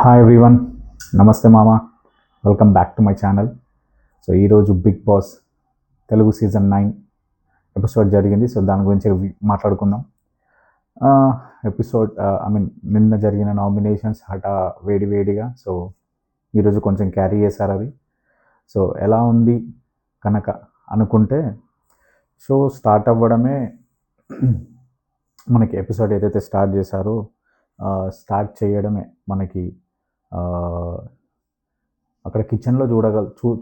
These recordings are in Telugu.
హాయ్ ఎవ్రీవన్, నమస్తే మామ. Welcome back to my channel. So ఈరోజు big boss Telugu season 9 episode జరిగింది. సో దాని గురించి మాట్లాడుకుందాం. ఎపిసోడ్ నిన్న జరిగిన నామినేషన్స్ వేడివేడిగా. సో ఈరోజు కొంచెం క్యారీ చేశారు అది. సో ఎలా ఉంది కనుక అనుకుంటే, షో స్టార్ట్ అవ్వడమే మనకి ఎపిసోడ్ ఏదైతే స్టార్ట్ చేశారో స్టార్ట్ చేయడమే మనకి అక్కడ కిచెన్లో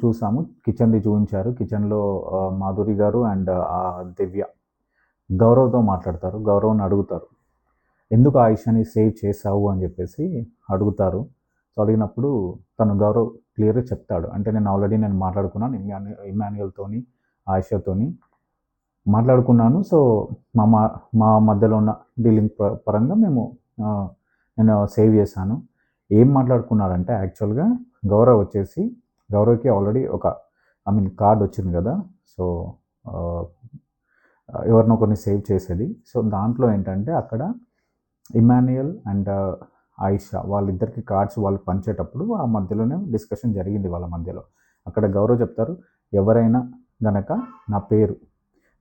చూసాము. కిచెన్ది చూపించారు. కిచెన్లో మాధురి గారు అండ్ దివ్య గౌరవ్తో మాట్లాడతారు. గౌరవ్ని అడుగుతారు, ఎందుకు ఆయిషాని సేవ్ చేసావు అని చెప్పేసి అడుగుతారు. సో అడిగినప్పుడు గౌరవ్ క్లియర్గా చెప్తాడు, అంటే నేను మాట్లాడుకున్నాను ఇమాన్యుయల్తోని, ఆయిషాతోని మాట్లాడుకున్నాను. సో మా మధ్యలో ఉన్న డీలింగ్ పరంగా నేను సేవ్ చేశాను. ఏం మాట్లాడుకున్నారంటే, యాక్చువల్గా గౌరవ్కి ఆల్రెడీ కార్డ్ వచ్చింది కదా. సో ఎవరినో కొన్ని సేవ్ చేసేది. సో దాంట్లో ఏంటంటే, అక్కడ ఇమాన్యుయల్ అండ్ ఆయిషా వాళ్ళిద్దరికి కార్డ్స్ వాళ్ళు పంచేటప్పుడు ఆ మధ్యలోనే డిస్కషన్ జరిగింది వాళ్ళ మధ్యలో. అక్కడ గౌరవ్ చెప్తారు, ఎవరైనా గనక నా పేరు,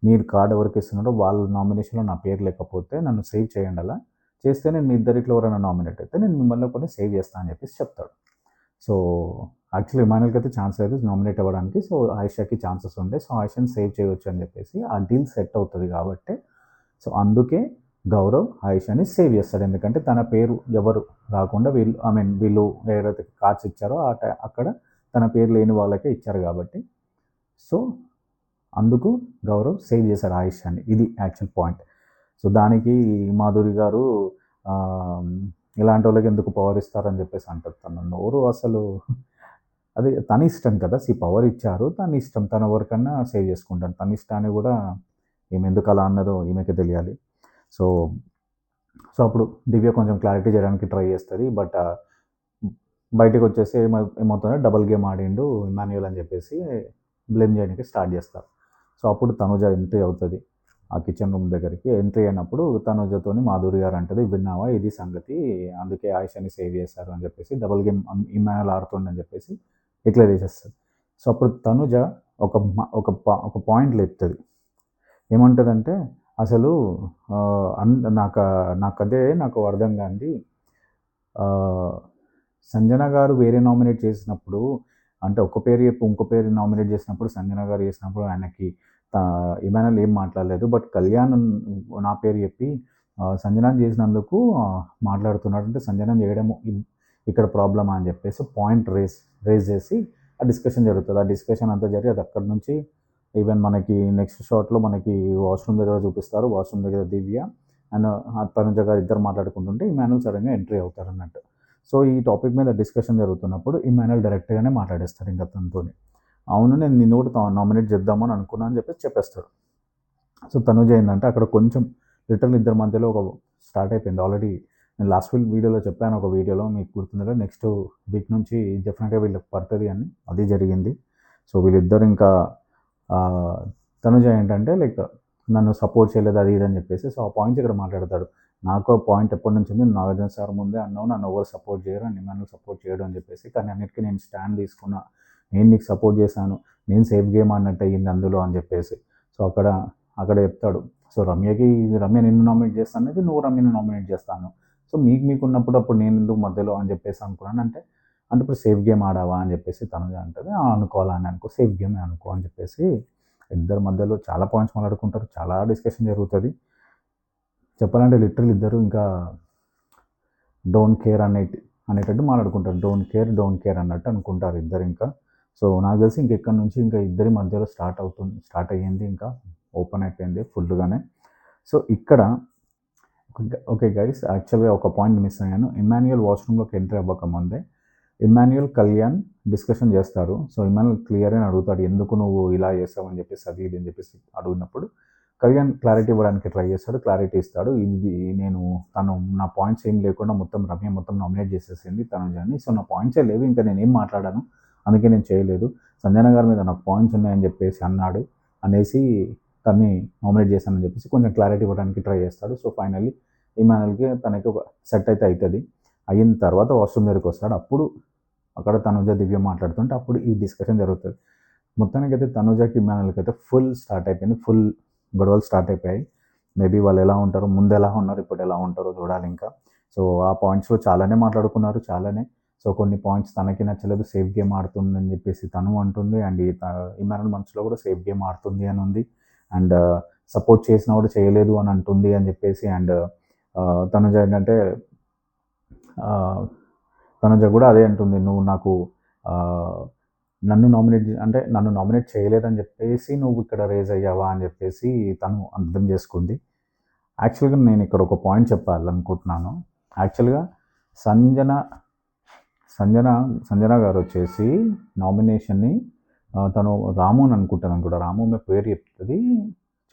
మీరు కార్డ్ ఎవరికి ఇస్తున్నారో వాళ్ళ నామినేషన్లో నా పేరు లేకపోతే నన్ను సేవ్ చేయండి. అలా చేస్తే నేను మీ ఇద్దరిలో ఎవరైనా నామినేట్ అయితే నేను మిమ్మల్ని కొన్ని సేవ్ చేస్తాను అని చెప్పేసి చెప్తాడు. సో యాక్చువల్లీ ఇమాన్యుయల్కి అయితే ఛాన్స్ లేదు నామినేట్ అవ్వడానికి. సో ఆయిషాకి ఛాన్సెస్ ఉండే. సో ఆయిషాని సేవ్ చేయవచ్చు అని చెప్పేసి ఆ డీల్ సెట్ అవుతుంది కాబట్టి, సో అందుకే గౌరవ్ ఆయిషాని సేవ్ చేస్తాడు. ఎందుకంటే తన పేరు ఎవరు రాకుండా వీళ్ళు ఎవరైతే కార్డ్స్ ఇచ్చారో అక్కడ తన పేరు లేని వాళ్ళకే ఇచ్చారు కాబట్టి, సో అందుకు గౌరవ్ సేవ్ చేశాడు ఆయిషాని. ఇది యాక్చువల్ పాయింట్. సో దానికి మాధురి గారు ఇలాంటి వాళ్ళకి ఎందుకు పవర్ ఇస్తారని చెప్పేసి అంటారు. తన నోరు అసలు అది తన ఇష్టం కదా. పవర్ ఇచ్చారు, తన ఇష్టం. తన ఎవరికన్నా సేవ్ చేసుకుంటాను. తన ఇష్టాన్ని కూడా ఈమె ఎందుకు అలా అన్నదో ఈమెకే తెలియాలి. సో అప్పుడు దివ్య కొంచెం క్లారిటీ చేయడానికి ట్రై చేస్తుంది. బట్ బయటకు వచ్చేసి ఏమవుతుందో డబుల్ గేమ్ ఆడిండు ఇమాన్యుయల్ అని చెప్పేసి బ్లేమ్ చేయడానికి స్టార్ట్ చేస్తారు. సో అప్పుడు తనుజ ఎంట్రీ అవుతుంది ఆ కిచెన్ రూమ్ దగ్గరికి. ఎంట్రీ అయినప్పుడు తనుజతోని మాధురి గారు అంటది, విన్నావా ఇది సంగతి, అందుకే ఆయిషాని సేవ్ చేశారు అని చెప్పేసి, డబుల్ గేమ్ ఇమాన్యుయల్ ఆడుతుండని చెప్పేసి డిక్లేర్ చేసేస్తుంది. సో అప్పుడు తనుజ ఒక పాయింట్ లేపుతుంది. ఏమంటుందంటే, అసలు నాకు అర్థం కాంది, సంజన గారు వేరే నామినేట్ చేసినప్పుడు, అంటే ఒక పేరు చెప్పి ఇంకో పేరు నామినేట్ చేసినప్పుడు, సంజన గారు చేసినప్పుడు ఆయనకి ఇమాన్యుయల్ ఏం మాట్లాడలేదు. బట్ కళ్యాణ్ నా పేరు చెప్పి సంజనాన్ని చేసినందుకు మాట్లాడుతున్నాడు. అంటే సంజనాన్ని చేయడము ఇక్కడ ప్రాబ్లమా అని చెప్పేసి పాయింట్ రేజ్ చేసి ఆ డిస్కషన్ జరుగుతుంది. ఆ డిస్కషన్ అంతా జరిగి అది అక్కడి నుంచి ఈవెన్ మనకి నెక్స్ట్ షాట్లో మనకి వాష్రూమ్ దగ్గర చూపిస్తారు. వాష్రూమ్ దగ్గర దివ్య అండ్ తనుజ గారు ఇద్దరు మాట్లాడుకుంటుంటే ఇమాన్యుయల్ సడన్గా ఎంట్రీ అవుతారు అన్నట్టు. సో ఈ టాపిక్ మీద డిస్కషన్ జరుగుతున్నప్పుడు ఇమాన్యుయల్ డైరెక్ట్గానే మాట్లాడేస్తారు ఇంకా తనతో. అవును, నేను నిన్ను కూడా నామినేట్ చేద్దామని అనుకున్నాను అని చెప్పేసి చెప్పేస్తాడు. సో తనుజ ఏంటంటే, అక్కడ కొంచెం లిటరల్ ఇద్దరి మధ్యలో ఒక స్టార్ట్ అయిపోయింది ఆల్రెడీ. నేను లాస్ట్ వీడియోలో చెప్పాను, ఒక వీడియోలో మీకు గుర్తుందో, నెక్స్ట్ వీక్ నుంచి డెఫినెట్గా వీళ్ళకి పడుతుంది అని. అది జరిగింది. సో వీళ్ళిద్దరు ఇంకా తనుజ ఏంటంటే లైక్ నన్ను సపోర్ట్ చేయలేదు అది ఇది అని చెప్పేసి. సో ఆ పాయింట్స్ ఇక్కడ మాట్లాడతాడు. నాకు పాయింట్ ఎప్పటి నుంచి ఉంది, నాగార్జున సార్ ముందే అన్నావు నన్ను ఎవరు సపోర్ట్ చేయరు అని, నన్ను సపోర్ట్ చేయడం అని చెప్పేసి. కానీ అన్నిటికీ నేను స్టాండ్ తీసుకున్నా, నేను నీకు సపోర్ట్ చేశాను, నేను సేఫ్ గేమ్ అన్నట్టు అయ్యింది అందులో అని చెప్పేసి. సో అక్కడ చెప్తాడు, సో రమ్య నిన్ను నామినేట్ చేస్తాను అనేది, నువ్వు రమ్యని నామినేట్ చేస్తాను. సో మీకు ఉన్నప్పుడు అప్పుడు నేను ఎందుకు మధ్యలో అని చెప్పేసి అనుకున్నాను. అంటే ఇప్పుడు సేఫ్ గేమ్ ఆడావా అని చెప్పేసి తనుజ అంటది. అనుకోవాలని అనుకో, సేఫ్ గేమే అనుకో అని చెప్పేసి ఇద్దరు మధ్యలో చాలా పాయింట్స్ మాట్లాడుకుంటారు. చాలా డిస్కషన్ జరుగుతుంది. చెప్పాలంటే లిటరల్ ఇద్దరు ఇంకా డోంట్ కేర్ అనేటట్టు మాట్లాడుకుంటారు. డోంట్ కేర్ అన్నట్టు అనుకుంటారు ఇద్దరు ఇంకా. సో నాకు తెలిసి ఇంకెక్కడి నుంచి ఇంకా ఇద్దరి మధ్యలో స్టార్ట్ అయ్యింది, ఇంకా ఓపెన్ అయిపోయింది ఫుల్గానే. సో ఇక్కడ ఓకే గైస్, యాక్చువల్గా ఒక పాయింట్ మిస్ అయ్యాను. ఇమాన్యుయల్ వాష్రూమ్లోకి ఎంట్రీ అవ్వకముందే ఇమాన్యుయల్ కళ్యాణ్ డిస్కషన్ చేస్తారు. సో ఇమాన్యుయల్ క్లియర్గా అడుగుతాడు, ఎందుకు నువ్వు ఇలా చేస్తావు అని చెప్పేసి, అది ఇది అని చెప్పేసి అడిగినప్పుడు కళ్యాణ్ క్లారిటీ ఇవ్వడానికి ట్రై చేస్తాడు. క్లారిటీ ఇస్తాడు, ఇది తను నా పాయింట్స్ ఏం లేకుండా రమ్య మొత్తం నామినేట్ చేసేసింది తనుజని. సో నా పాయింట్సే లేవు, ఇంకా నేను ఏం మాట్లాడాను, అందుకే నేను చేయలేదు. సంజన గారి మీద నాకు పాయింట్స్ ఉన్నాయని చెప్పేసి అనేసి తన్ని నామినేట్ చేశానని చెప్పేసి కొంచెం క్లారిటీ ఇవ్వడానికి ట్రై చేస్తాడు. సో ఫైనల్లీ ఇమాన్యుయల్కి తనకి ఒక సెట్ అయితే అవుతుంది. అయిన తర్వాత వాష్రూమ్ దగ్గరికి వస్తాడు. అప్పుడు అక్కడ తనుజ దివ్య మాట్లాడుతుంటే అప్పుడు ఈ డిస్కషన్ జరుగుతుంది. మొత్తానికైతే తనుజకి ఇమ్మానుయల్కి అయితే ఫుల్ స్టార్ట్ అయిపోయింది. ఫుల్ గొడవలు స్టార్ట్ అయిపోయాయి. మేబీ వాళ్ళు ఎలా ఉంటారో, ముందు ఎలా ఉన్నారు, ఇప్పుడు ఎలా ఉంటారో చూడాలి ఇంకా. సో ఆ పాయింట్స్లో చాలానే మాట్లాడుకున్నారు, చాలానే. సో కొన్ని పాయింట్స్ తనకి నచ్చలేదు, సేఫ్ గేమ్ ఆడుతుందని చెప్పేసి తను అంటుంది. అండ్ ఇమ్మానుయల్ మనసులో కూడా సేఫ్ గేమ్ ఆడుతుంది అని ఉంది. అండ్ సపోర్ట్ చేసినా కూడా చేయలేదు అని అంటుంది అని చెప్పేసి. అండ్ తనుజ ఏంటంటే తనుజ కూడా అదే అంటుంది, నువ్వు నాకు నన్ను నామినేట్ చేయలేదని చెప్పేసి నువ్వు ఇక్కడ రేజ్ అయ్యావా అని చెప్పేసి తను అర్థం చేసుకుంది. యాక్చువల్గా నేను ఇక్కడ ఒక పాయింట్ చెప్పాలనుకుంటున్నాను. యాక్చువల్గా సంజన సంజన గారు వచ్చేసి నామినేషన్ని తను రాము అని అనుకుంటాను కూడా, రాము మీ పేరు చెప్తుంది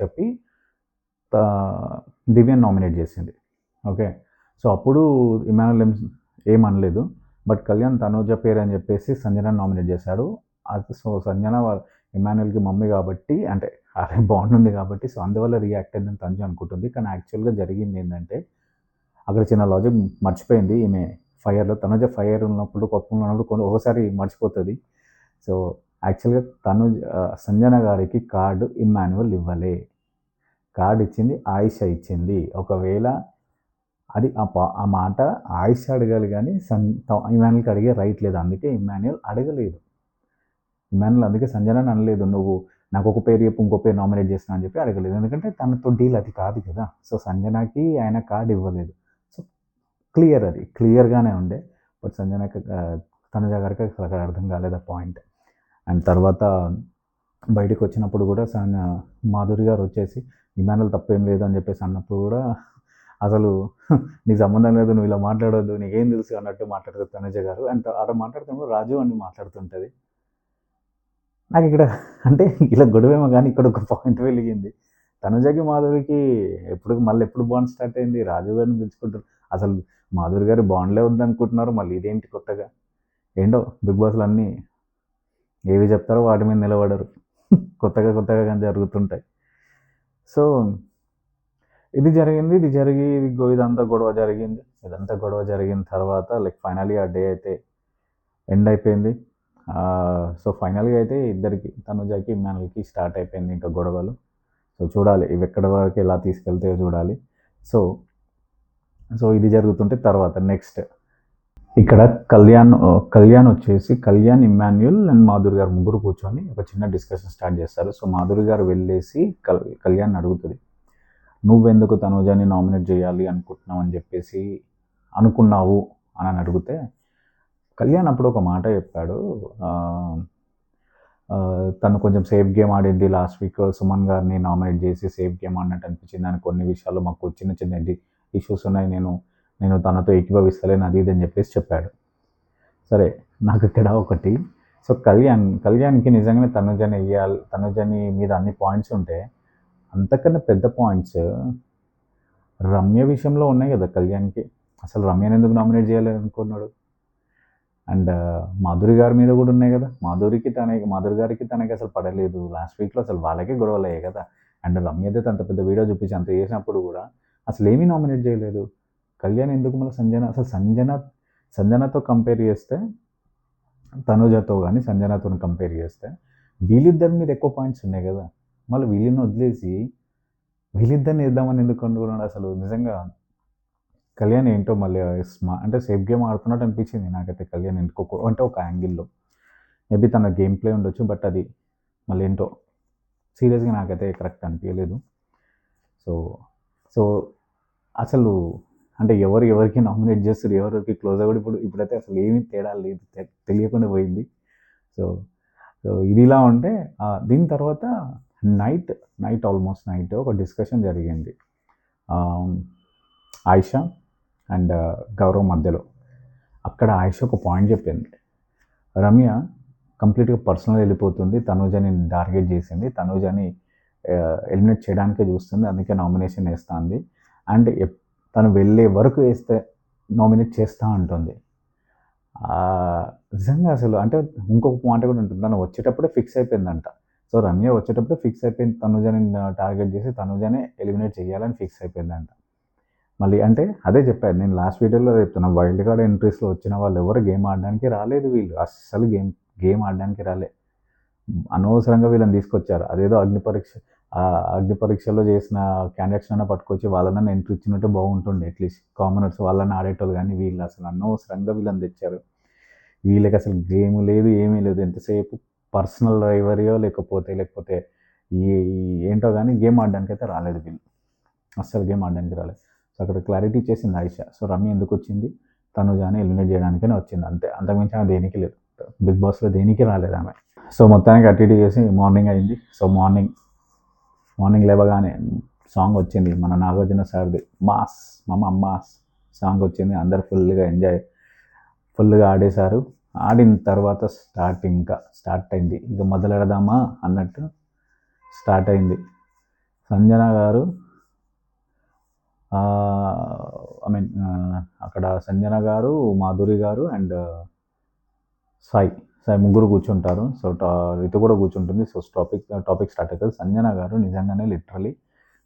చెప్పి దివ్యని నామినేట్ చేసింది. ఓకే, సో అప్పుడు ఇమానుయల్ ఏమనలేదు. బట్ కళ్యాణ్ తనుజ పేరు అని చెప్పేసి సంజన నామినేట్ చేశాడు. అది సో సంజన ఇమానుయల్కి మమ్మీ కాబట్టి, అంటే అరే బాండ్ ఉంది కాబట్టి, సో అందువల్ల రియాక్ట్ అయిందని తనుజ అనుకుంటుంది. కానీ యాక్చువల్గా జరిగింది ఏంటంటే అక్కడ చిన్న లాజిక్ మర్చిపోయింది ఈమె. ఫైర్లో తనుజ ఫైర్ ఉన్నప్పుడు, కోపంలో ఉన్నప్పుడు ఒకసారి మర్చిపోతుంది. సో యాక్చువల్గా సంజన గారికి కార్డు ఇమ్మాన్యువల్ ఇవ్వలే, కార్డు ఇచ్చింది ఆయిష ఇచ్చింది. ఒకవేళ అది ఆ మాట ఆయిష అడగాలి కానీ ఇమ్మాన్యుల్కి అడిగే రైట్ లేదు. అందుకే ఇమ్మాన్యుయల్ అడగలేదు. ఇమ్మాన్యుయల్ అందుకే సంజనని అనలేదు, నువ్వు నాకు ఒక పేరు చెప్పు, ఇంకో పేరు నామినేట్ చేస్తున్నా అని చెప్పి అడగలేదు. ఎందుకంటే తనతో డీల్ అది కాదు కదా. సో సంజనకి ఆయన కార్డు ఇవ్వలేదు. సో అది క్లియర్గానే ఉండే. బట్ సంజనకి తనుజ గారికి అక్కడ అర్థం కాలేదు ఆ పాయింట్. అండ్ తర్వాత బయటకు వచ్చినప్పుడు కూడా మాధురి గారు వచ్చేసి ఇమ్మాన్యుయల్ తప్పేం లేదు అని చెప్పేసి అన్నప్పుడు కూడా అసలు నీకు సంబంధం లేదు, నువ్వు ఇలా మాట్లాడొద్దు, నీకేం తెలుసు అన్నట్టు మాట్లాడుతుంది తనుజ గారు. అండ్ అక్కడ మాట్లాడుతున్నప్పుడు రాజు అని మాట్లాడుతుంటుంది. నాకు ఇక్కడ అంటే ఇలా గొడవేమో కానీ ఇక్కడ ఒక పాయింట్ వెలిగింది. తనుజకి మాధురికి ఎప్పుడు బాండ్ స్టార్ట్ అయింది, రాజు గారిని పిలుచుకుంటారు. అసలు మాధురి గారి బాండ్లే ఉందనుకుంటున్నారు, మళ్ళీ ఇదేంటి కొత్తగా. ఏంటో బిగ్ బాస్లు అన్నీ ఏవి చెప్తారో వాటి మీద నిలబడరు. కొత్తగా కానీ జరుగుతుంటాయి. సో ఇది ఇదంతా గొడవ జరిగింది. ఇదంతా గొడవ జరిగిన తర్వాత లైక్ ఫైనలీ ఆ డే అయితే ఎండ్ అయిపోయింది. సో ఫైనల్గా అయితే ఇద్దరికి తనుజకి ఇమ్మాన్యుయల్కి స్టార్ట్ అయిపోయింది ఇంకా గొడవలు. సో చూడాలి ఇవి ఎక్కడి వరకు ఎలా తీసుకెళ్తాయో చూడాలి. సో ఇది జరుగుతుంటే తర్వాత నెక్స్ట్ ఇక్కడ కళ్యాణ్ వచ్చేసి ఇమ్మాన్యుయల్ అండ్ మాధురి గారు ముగ్గురు కూర్చొని ఒక చిన్న డిస్కషన్ స్టార్ట్ చేస్తారు. సో మాధురి గారు వెళ్ళేసి కళ్యాణ్ అడుగుతుంది, నువ్వెందుకు తనుజని నామినేట్ చేయాలి అనుకుంటున్నావు అని చెప్పేసి అనుకున్నావు అని అడిగితే కళ్యాణ్ అప్పుడు ఒక మాట చెప్పాడు, తను కొంచెం సేఫ్ గేమ్ ఆడింది లాస్ట్ వీక్, సుమన్ గారిని నామినేట్ చేసి సేఫ్ గేమ్ ఆడినట్టు అనిపించింది. అని కొన్ని విషయాల్లో మాకు చిన్న ఇష్యూస్ ఉన్నాయి, నేను తనతో ఏకీభవిస్తలేను అది ఇది అని చెప్పేసి చెప్పాడు. సరే, నాకు ఇక్కడ ఒకటి, సో కళ్యాణ్కి నిజంగానే తనుజని మీద అన్ని పాయింట్స్ ఉంటే అంతకన్నా పెద్ద పాయింట్స్ రమ్య విషయంలో ఉన్నాయి కదా కళ్యాణ్కి. అసలు రమ్యని ఎందుకు నామినేట్ చేయాలి అనుకున్నాడు. అండ్ మాధురి గారి మీద కూడా ఉన్నాయి కదా. మాధురి గారికి తనకి అసలు పడలేదు. లాస్ట్ వీక్లో అసలు వాళ్ళకే గొడవలు అయ్యాయి కదా. అండ్ రమ్య అయితే అంత పెద్ద వీడియో చూపించి అంత చేసినప్పుడు కూడా అసలు ఏమీ నామినేట్ చేయలేదు. కళ్యాణ్ ఎందుకు మళ్ళీ సంజనతో కంపేర్ చేస్తే, తనుజతో కానీ సంజనతో కంపేర్ చేస్తే వీళ్ళిద్దరి మీద ఎక్కువ పాయింట్స్ ఉన్నాయి కదా. మళ్ళీ వీళ్ళని వదిలేసి వీళ్ళిద్దరిని వేద్దామని ఎందుకు అనుకున్నాడు అసలు. నిజంగా కళ్యాణ్ ఏంటో మళ్ళీ అంటే సేఫ్ గేమ్ ఆడుతున్నట్టు అనిపించింది నాకైతే కళ్యాణ్ అంటే ఒక యాంగిల్లో మేబీ తన గేమ్ ప్లే ఉండొచ్చు, బట్ అది మళ్ళీ ఏంటో సీరియస్గా నాకైతే కరెక్ట్ అనిపించలేదు. సో అసలు అంటే ఎవరికి నామినేట్ చేస్తారు, ఎవరికి క్లోజ్ అవ్వడు ఇప్పుడైతే అసలు ఏమీ తేడా లేదు, తెలియకుండా పోయింది. సో ఇది ఇలా ఉంటే దీని తర్వాత ఆల్మోస్ట్ నైట్ ఒక డిస్కషన్ జరిగింది ఆయిష అండ్ గౌరవ్ మధ్యలో. అక్కడ ఆయిష ఒక పాయింట్ చెప్పింది, రమ్య కంప్లీట్గా పర్సనల్ వెళ్ళిపోతుంది, తనుజని టార్గెట్ చేసింది, తనుజని ఎలిమినేట్ చేయడానికే చూస్తుంది, అందుకే నామినేషన్ వేస్తుంది. అండ్ తను వెళ్ళే వరకు నామినేట్ చేస్తూ ఉంటుంది. నిజంగా అసలు అంటే ఇంకొక మాట కూడా ఉంటుంది, తను వచ్చేటప్పుడే ఫిక్స్ అయిపోయిందంట. సో రమ్య వచ్చేటప్పుడే ఫిక్స్ అయిపోయింది, తనుజని టార్గెట్ చేసి తనుజనే ఎలిమినేట్ చేయాలని ఫిక్స్ అయిపోయిందంట. మళ్ళీ అంటే అదే చెప్పాను నేను లాస్ట్ వీడియోలో చెప్తున్నా, వైల్డ్ కార్డ్ ఎంట్రీస్‌లో వచ్చిన వాళ్ళు ఎవరు గేమ్ ఆడడానికి రాలేదు వీళ్ళు. అస్సలు గేమ్ ఆడడానికి రాలే. అనవసరంగా వీళ్ళని తీసుకొచ్చారు. అదేదో అగ్ని పరీక్షలో చేసిన క్యాండిడేట్స్‌నైనా పట్టుకొచ్చి వాళ్ళనన్నా ఎంట్రీ ఇచ్చినట్టు బాగుంటుండే అట్‌లీస్ట్. కామనర్స్ వాళ్ళన్నా ఆడేటోళ్ళు గానీ వీళ్ళు అసలు అనవసరంగా వీళ్ళని తెచ్చారు. వీళ్ళకి అసలు గేమ్ లేదు, ఏమీ లేదు. ఎంతసేపు పర్సనల్ రైవరీయో లేకపోతే ఈ ఏంటో గానీ గేమ్ ఆడడానికైతే రాలేదు వీళ్ళు. అస్సలు గేమ్ ఆడడానికి రాలేదు. సో, అక్కడ క్లారిటీ ఇచ్చేసింది ఆయిషా. సో, రమ్య ఎందుకొచ్చింది? తనుజాని ఎలిమినేట్ చేయడానికనే వచ్చింది అంతే. అంతకుమించి ఆమె దేనికి లేదు. బిగ్ బాస్‌లో దేనికి రాలేదామె. సో, మొత్తానికి అటు ఇటు చేసి మార్నింగ్ అయింది. సో, మార్నింగ్ లేవగానే సాంగ్ వచ్చింది మన నాగార్జున సార్‌ది 'మాస్ మమ మాస్' సాంగ్ వచ్చింది. అందరూ ఫుల్‌గా ఆడేశారు. ఆడిన తర్వాత స్టార్ట్ అయింది. ఇక మొదలెడదామా అన్నట్టు స్టార్ట్ అయింది. సంజన గారు అక్కడ సంజన గారు, మాధురి గారు అండ్ సాయి ముగ్గురు కూర్చుంటారు. సో, రితు కూడా కూర్చుంటుంది. సో, టాపిక్ స్టార్ట్ అవుతుంది. సంజన గారు నిజంగానే లిటరల్లీ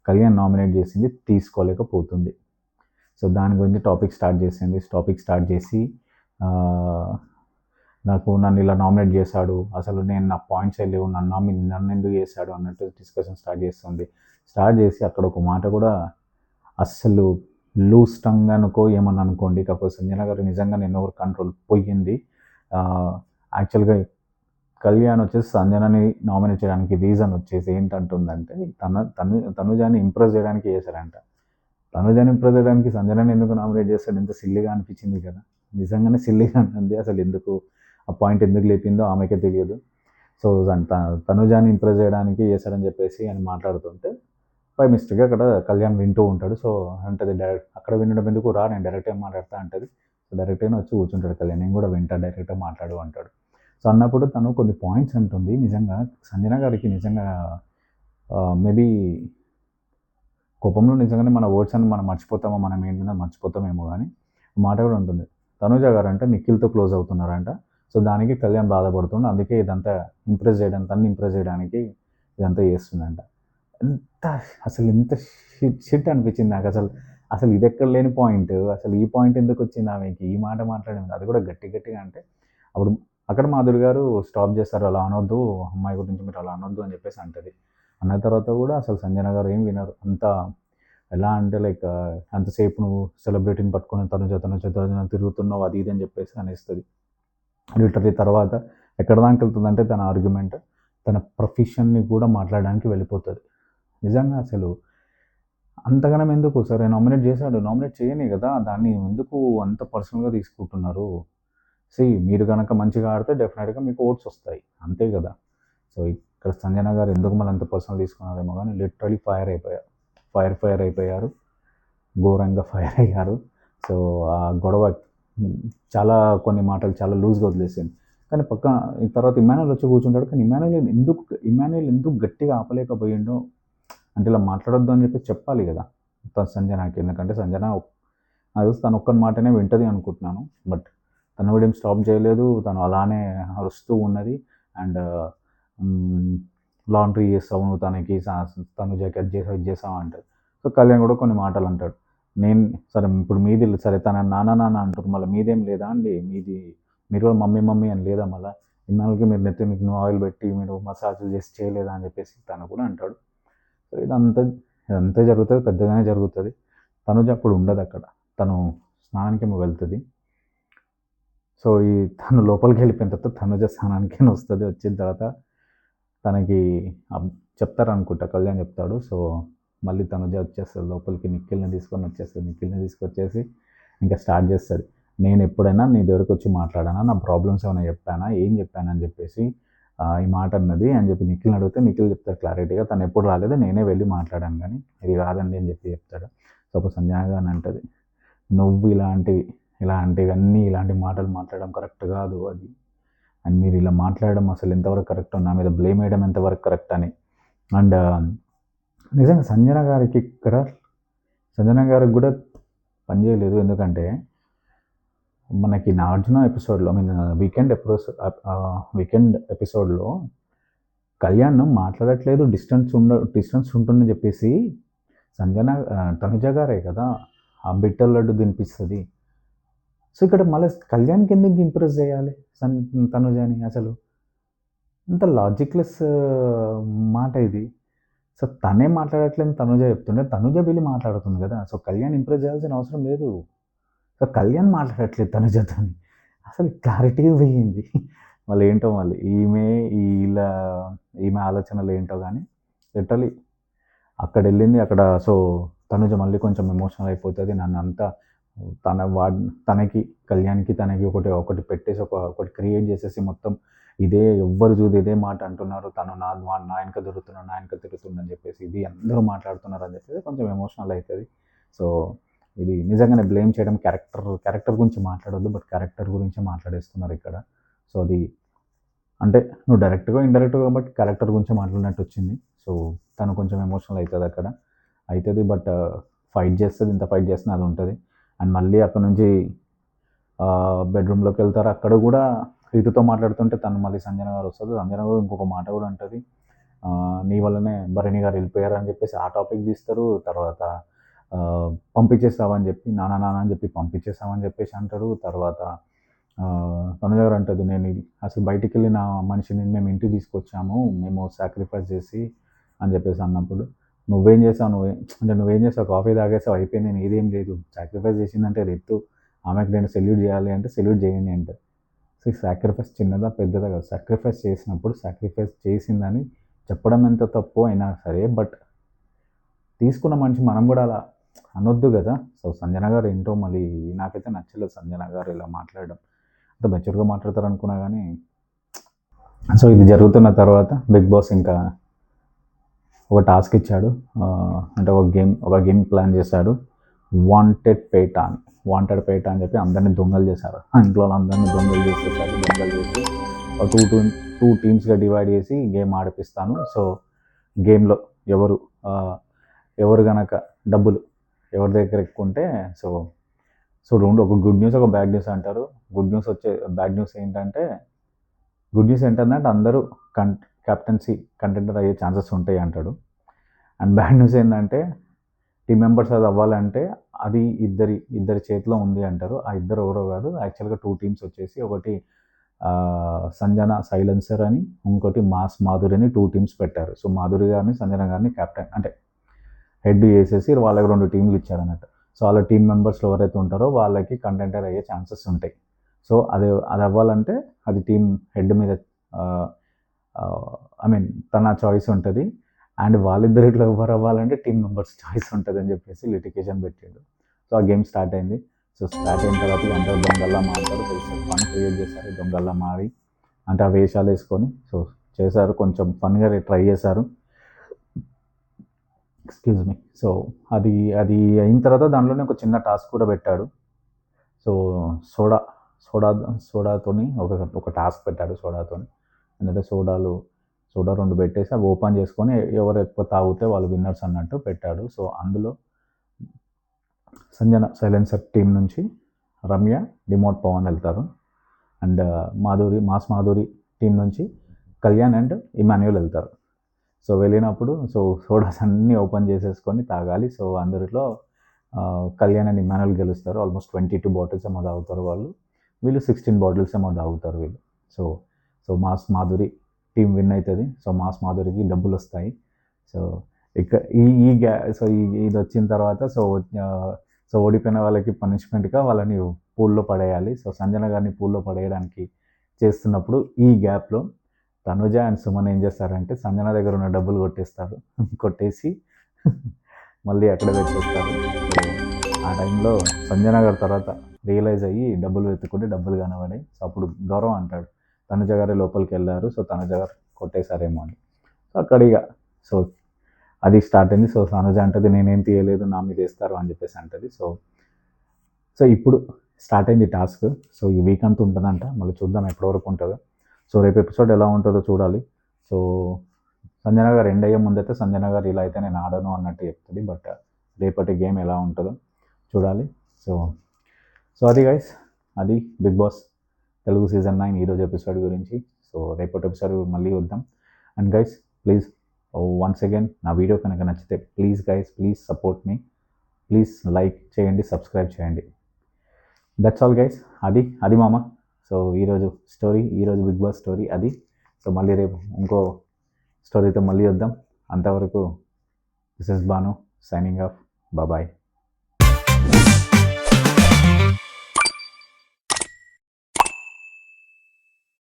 కళ్యాణ్ నామినేట్ చేసింది తీసుకోలేకపోతుంది. సో, దాని గురించి టాపిక్ స్టార్ట్ చేసి నన్ను ఇలా నామినేట్ చేశాడు, అసలు నేను నా పాయింట్స్ లేవు, నన్ను ఎందుకు చేశాడు అన్నట్టు డిస్కషన్ స్టార్ట్ చేసి అక్కడ ఒక మాట కూడా అస్సలు లూజ్ టంగ్ ఏమన్నా అనుకోండి, కాకపోతే సంజన గారు నిజంగా నేను ఓవర్ కంట్రోల్ పోయింది. యాక్చువల్గా కళ్యాణ్ వచ్చేసి సంజనని నామినేట్ చేయడానికి రీజన్ వచ్చేసి ఏంటంటుందంటే తనుజాని ఇంప్రెస్ చేయడానికి చేశారంట. తనుజాని ఇంప్రెస్ చేయడానికి సంజనని ఎందుకు నామినేట్ చేస్తాడు? ఎంత సిల్లీగా అనిపించింది కదా, నిజంగానే సిల్లీగా ఉంటుంది. అసలు ఎందుకు ఆ పాయింట్ ఎందుకు లేపిందో ఆమెకే తెలియదు. సో, తనుజాని ఇంప్రెస్ చేయడానికి చేశారని చెప్పేసి అని మాట్లాడుతుంటే బై మిస్టేక్గా అక్కడ కళ్యాణ్ వింటూ ఉంటాడు. సో, అంటది డైరెక్ట్ అక్కడ వినడం ఎందుకు, రా నేను డైరెక్ట్గా మాట్లాడతా అంటది. సో, డైరెక్ట్గానే వచ్చి కూర్చుంటాడు కళ్యాణ్. నేను కూడా వింటా, డైరెక్ట్గా మాట్లాడు అంటాడు. సో, అన్నప్పుడు తను కొన్ని పాయింట్స్ అంటుంది. నిజంగా సంజన గారికి నిజంగా మేబీ కోపంలో నిజంగానే మన వర్డ్స్ అని మనం మర్చిపోతామో, మనం ఏంటంటే మర్చిపోతామేమో కానీ మాట కూడా ఉంటుంది. తనుజ గారు అంటే నిఖిల్తో క్లోజ్ అవుతున్నారంట. సో, దానికి కళ్యాణ్ బాధపడుతుండు. అందుకే ఇదంతా తనని ఇంప్రెస్ చేయడానికి ఇదంతా చేస్తుందంట. ఎంత షిట్ అనిపించింది నాకు అసలు ఇది ఎక్కడ లేని పాయింట్. అసలు ఈ పాయింట్ ఎందుకు వచ్చింది ఆమెకి, ఈ మాట మాట్లాడింది, అది కూడా గట్టిగా అంటే అప్పుడు అక్కడ మాధురి గారు స్టాప్ చేస్తారు. అలా అనొద్దు, అమ్మాయి గురించి మీరు అలా అనొద్దు అని చెప్పేసి అంటది. అన్న తర్వాత కూడా అసలు సంజన గారు ఏం వినరు. ఎలా అంటే లైక్ అంతసేపు నువ్వు సెలబ్రిటీని పట్టుకొని తనుజ తిరుగుతున్నావు అది ఇది అని చెప్పేసి అనేస్తుంది. లిటరలీ తర్వాత ఎక్కడ దాకా వెళ్తుందంటే తన ఆర్గ్యుమెంట్ తన ప్రొఫెషన్ని కూడా మాట్లాడడానికి వెళ్ళిపోతుంది. నిజంగా అసలు అంతగానం ఎందుకు? సరే నామినేట్ చేశాడు, నామినేట్ చేయని కదా, దాన్ని ఎందుకు అంత పర్సనల్గా తీసుకుంటున్నారు? మీరు కనుక మంచిగా ఆడితే డెఫినెట్గా మీకు ఓట్స్ వస్తాయి, అంతే కదా. సో, ఇక్కడ సంజన గారు ఎందుకు మళ్ళీ అంత పర్సనల్ తీసుకున్నారేమో కానీ లిటరలీ ఫైర్ అయిపోయారు, ఘోరంగా ఫైర్ అయ్యారు. సో, ఆ గొడవ చాలా కొన్ని మాటలు చాలా లూజ్గా వదిలేసింది. కానీ పక్కన తర్వాత ఇమాన్యుయల్ వచ్చి కూర్చుంటాడు. కానీ ఇమాన్యుయల్ ఎందుకు గట్టిగా ఆపలేకపోయిండో, అంటే ఇలా మాట్లాడొద్దు అని చెప్పి చెప్పాలి కదా సంజనకి. ఎందుకంటే సంజన నాకు తెలిసి తను ఒక్క మాటనే వింటది అనుకుంటున్నాను. బట్ తను కూడా ఏం స్టాప్ చేయలేదు. తను అలానే అరుస్తూ ఉన్నది. అండ్ లాండ్రీ చేస్తావు నువ్వు, తనుజకి అది చేసావు అంటాడు. సో, కళ్యాణ్ కూడా కొన్ని మాటలు అంటాడు. సరే ఇప్పుడు మీది సరే తన నాన్న అంటారు, మళ్ళీ మీదేం లేదా అండి, మీరు కూడా మమ్మీ అని లేదా, మళ్ళీ ఇన్నాళ్ళకి మీరు నెత్తికి ఆయిల్ పెట్టి మీరు మసాజులు చేసి చేయలేదా అని చెప్పేసి తను కూడా అంటాడు. సో, ఇదంతా జరుగుతుంది, పెద్దగానే జరుగుతుంది. తనుజ అప్పుడు ఉండదు అక్కడ, తను స్నానానికేమో వెళ్తుంది. సో, తను లోపలికి వెళ్ళిపోయిన తర్వాత తనుజ స్నానానికైనా వస్తుంది. వచ్చిన తర్వాత తనకి చెప్తారనుకుంటా, కళ్యాణ్ చెప్తాడు. సో, మళ్ళీ తనుజ వచ్చేస్తుంది లోపలికి, నిఖిల్ని తీసుకొచ్చేసి ఇంకా స్టార్ట్ చేస్తుంది. నేను ఎప్పుడైనా నీ దగ్గరకు వచ్చి మాట్లాడానా, నా ప్రాబ్లమ్స్ ఏమైనా చెప్పానా, ఏం చెప్పానని చెప్పేసి ఈ మాట అన్నది అని చెప్పి నిఖిల్ని అడిగితే నిఖిల్ చెప్తాడు క్లారిటీగా, తను ఎప్పుడు రాలేదు, నేనే వెళ్ళి మాట్లాడాను కానీ ఇది కాదండి అని చెప్తాడు. సో, అప్పుడు సంజన గారు అంటది, నువ్వు ఇలాంటి మాటలు మాట్లాడడం కరెక్ట్ కాదు అది, అండ్ మీరు ఇలా మాట్లాడడం అసలు ఎంతవరకు కరెక్ట్, నా మీద బ్లేమ్ వేయడం ఎంతవరకు కరెక్ట్ అని. అండ్ నిజంగా సంజన గారికి కూడా పనిచేయలేదు. ఎందుకంటే మనకి నాగార్జున ఎపిసోడ్లో వీకెండ్ ఎపిసోడ్లో కళ్యాణ్ మాట్లాడట్లేదు, డిస్టెన్స్ ఉంటుందని చెప్పేసి తనుజ గారే కదా ఆ బిట్టర్ లడ్డు తినిపిస్తది. సో, ఇక్కడ మళ్ళీ కళ్యాణ్‌కి ఎందుకు ఇంప్రెస్ చేయాలి తనుజని అసలు? ఇంత లాజిక్‌లెస్ మాట ఇది. సో, తనే మాట్లాడట్లేదని తనుజ చెప్తుంటే, తనుజ వెళ్లి మాట్లాడుతుంది గదా! సో, కళ్యాణ్ ఇంప్రెస్ చేయాల్సిన అవసరం లేదు. సో, కళ్యాణ్ మాట్లాడట్లేదు తనుజతోని. అసలు క్లారిటీయే పోయింది. మళ్ళేంటో మళ్ళీ ఈళ్ళ ఈమె ఆలోచనలేంటో గానీ, లిటరల్లీ అక్కడెళ్ళింది అక్కడ సో, తనుజ మళ్ళీ కొంచెం ఎమోషనల్ అయిపోతది. నన్నంతా తనకి, కళ్యాణ్‌కి తనకి ఒకటి పెట్టేసి ఒకటి క్రియేట్ చేసేసి మొత్తం ఎవ్వరు చూడు ఇదే మాట అంటున్నారు. తను నా వెనక తిరుగుతున్నాడు, నా వెనక తిరుగుతుండని చెప్పేసి, ఇది అందరూ మాట్లాడుతున్నారని చెప్పేసి కొంచెం ఎమోషనల్ అయితది. సో, ఇది నిజంగానే బ్లేమ్ చేయడం క్యారెక్టర్ గురించి మాట్లాడొద్దు. బట్ క్యారెక్టర్ గురించే మాట్లాడేస్తున్నారిక్కడ. సో, అది అంటే నువ్వు డైరెక్ట్‌గా, ఇండైరెక్ట్‌గా బట్ క్యారెక్టర్ గురించే మాట్లాడినట్టొచ్చింది. సో, తను కొంచెం ఎమోషనల్ అయితదక్కడ. అయితది బట్ ఫైట్ చేస్తది. ఇంత ఫైట్ చేస్తున్నా అదుంటది. అండ్ మళ్ళీ అక్కడి నుంచి బెడ్‌రూమ్‌లోకెళ్తారు. అక్కడ గూడా రీతుతో మాట్లాడుతుంటే తను మళ్ళీ సంజన గారొస్తది. సంజన గారు ఇంకొక మాట గూడా అంటది. నీ వల్లనే భరణి గారు ఎళ్ళిపోయారు అని చెప్పేసి ఆ టాపిక్ తీస్తారు. తర్వాత పంపించేసావని చెప్పి నాన్న అని చెప్పి పంపించేసావని చెప్పేసి అంటాడు. తర్వాత తనుజ గారు అంటది, అసలు బయటికెళ్ళిన మనిషిని మేము ఇంటికి తీసుకొచ్చాము. మేము సాక్రిఫైస్ చేసి అని చెప్పేసి అన్నప్పుడు, నువ్వేం చేసావు? కాఫీ తాగేసావు అయిపోయింది. నీదేం లేదు. సాక్రిఫైస్ చేసిందంటే రితు. ఆమెకు నేను సెల్యూట్ చేయాలి అంటే సెల్యూట్ చేయండి అంట. సో, ఈ సాక్రిఫైస్ చిన్నదా? పెద్దదా కాదు. సాక్రిఫైస్ చేసినప్పుడు సాక్రిఫైస్ చేసిందని చెప్పడం ఎంత తప్పు అయినా సరే, బట్ తీసుకున్న మనిషి మనం కూడా అలా అనొద్దు కదా! సో, సంజన గారు ఏంటో మళ్ళీ నాకైతే నచ్చలేదు సంజన గారు ఇలా మాట్లాడడం. అంత మెచ్యూర్‌గా మాట్లాడతారనుకున్నా గానీ, సో, ఇది జరుగుతున్న తర్వాత బిగ్ బాస్ ఇంకా ఒక టాస్క్ ఇచ్చాడు. అంటే ఒక గేమ్ ప్లాన్ చేశాడు. వాంటెడ్ పేట అని చెప్పి అందరిని దొంగలు చేశారు. ఇంట్లో వాళ్ళందరిని దొంగలు చేసేసారు. దొంగలు చేసి ఒక 2 టీమ్స్‌గా డివైడ్ చేసి గేమ్ ఆడిపిస్తాను. సో, గేమ్‌లో ఎవరు గనక డబ్బులు ఎవరి దగ్గర ఎక్కువుంటే సో, సో 2 ఒక గుడ్ న్యూస్, ఒక బ్యాడ్ న్యూస్ అంటారు. బ్యాడ్ న్యూస్ ఏంటంటే అందరూ కెప్టెన్సీ కంటెండర్ అయ్యే ఛాన్సెస్ ఉంటాయి అంటాడు. అండ్ బ్యాడ్ న్యూస్ ఏంటంటే టీమ్ మెంబర్స్ అది అవ్వాలంటే అది ఇద్దరి చేతిలో ఉంది అంటారు. ఆ ఇద్దరు ఎవరో కాదు, యాక్చువల్‌గా 2 టీమ్స్ వచ్చేసి ఒకటి సంజన సైలెన్సర్ అని, ఇంకోటి మాస్ మాధురి అని 2 టీమ్స్ పెట్టారు. సో, మాధురి గారిని, సంజన గారిని కెప్టెన్ అంటే హెడ్ చేసేసి వాళ్ళకి 2 టీమ్లు ఇచ్చారన్నట్టు. సో, వాళ్ళ టీమ్ మెంబర్స్‌లో ఎవరైతే ఉంటారో వాళ్ళకి కంటెండర్ అయ్యే ఛాన్సెస్ ఉంటాయి. సో, అది అవ్వాలంటే అది టీమ్ హెడ్ మీద ఐ మీన్ తన చాయిస్ ఉంటది. అండ్ వాళ్ళిద్దరిట్లో ఎవరు అవ్వాలంటే టీమ్ మెంబర్స్ చాయిస్ ఉంటదని చెప్పేసి లిటిగేషన్ పెట్టాడు. సో, ఆ గేమ్ స్టార్ట్ అయింది. సో, స్టార్ట్ అయిన తర్వాత అందరూ దొంగల్లా మారుతారు. ఫన్ క్రియేట్ చేశారు. దొంగల్లా మారి అంటే ఆ వేషాలు వేసుకొని సో, చేశారు. కొంచెం ఫన్‌గా ట్రై చేశారు. Excuse me. సో, అది అయిన తర్వాత దాంట్లోనే ఒక చిన్న టాస్క్ కూడా పెట్టాడు. సో, సోడాతోని ఒక టాస్క్ పెట్టాడు సోడాతోని. ఎందుకంటే సోడా 2 పెట్టేసి అవి ఓపెన్ చేసుకొని ఎవరు ఎక్కువ తాగితే వాళ్ళు విన్నర్స్ అన్నట్టు పెట్టాడు. సో, అందులో సంజన సైలెన్సర్ టీమ్ నుంచి రమ్య, డిమోట్ పవన్ వెళ్తారు. అండ్ మాస్ మాధురి టీం నుంచి కళ్యాణ్ అండ్ ఇమాన్యుయల్ వెళ్తారు. సో, వెళ్ళినప్పుడు సోడాస్ అన్నీ ఓపెన్ చేసేసుకొని తాగాలి. సో, అందరిలో కళ్యాణ్ అండ్ ఇమాన్యుయల్ గెలుస్తారు. ఆల్మోస్ట్ 22 బాటిల్స్ ఏమో తాగుతారు వాళ్ళు. వీళ్ళు 16 బాటిల్స్ ఏమో తాగుతారు వీళ్ళు. So, mass Madhuri team win అవుతుంది. సో, మాస్ మాధురికి డబ్బులు వస్తాయి. సో, ఇక ఇది వచ్చిన తర్వాత సో ఓడిపోయిన వాళ్ళకి పనిష్మెంట్గా వాళ్ళని పూల్లో పడేయాలి. సో, సంజన గారిని పూల్లో పడేయడానికి చేస్తున్నప్పుడు ఈ గ్యాప్లో తనుజ అండ్ సుమన్ ఏం చేస్తారంటే సంజన దగ్గర ఉన్న డబ్బులు కొట్టేసి మళ్ళీ అక్కడ పెట్టేస్తారు. ఆ టైంలో సంజన గారి తర్వాత రియలైజ్ అయ్యి డబ్బులు వెతుక్కుంటే డబ్బులు కనబడాయి. సో, అప్పుడు గౌరవ్ అంటాడు తనుజ గారి లోపలికి వెళ్ళారు. సో, తనుజ గారు కొట్టేశారేమో అని. సో, అక్కడిగా సో అది స్టార్ట్ అయింది. సో, తనుజ అంటది నేనేం తీయలేదు, నా మీద వేస్తారు అని చెప్పేసి అంటది. సో ఇప్పుడు స్టార్ట్ అయింది టాస్క్. సో, ఈ వీక్ అంతా ఉంటుందంట. మళ్ళీ చూద్దాం ఎప్పటి వరకు ఉంటుందో. సో, రేపు ఎపిసోడ్ ఎలా ఉంటుందో చూడాలి. సో, సంజన గారు ఎండ్ అయ్యే ముందైతే సంజన గారు ఇలా అయితే నేను ఆడను అన్నట్టు చెప్తుంది. బట్ రేపటి గేమ్ ఎలా ఉంటుందో చూడాలి. సో అది గైస్, అది బిగ్ బాస్ తెలుగు సీజన్ 9 ఈరోజు ఎపిసోడ్ గురించి. సో, రేపటి ఎపిసోడ్ మళ్ళీ వద్దాం. And guys please once again నా వీడియో కనుక నచ్చితే please support me. Please like చేయండి, సబ్స్క్రైబ్ చేయండి. That's all guys. అది మామ. సో ఈరోజు బిగ్ బాస్ స్టోరీ అది. సో మళ్ళీ రేపు ఇంకో స్టోరీతో మళ్ళీ వద్దాం. అంతవరకు this is Bhanu signing off. Bye.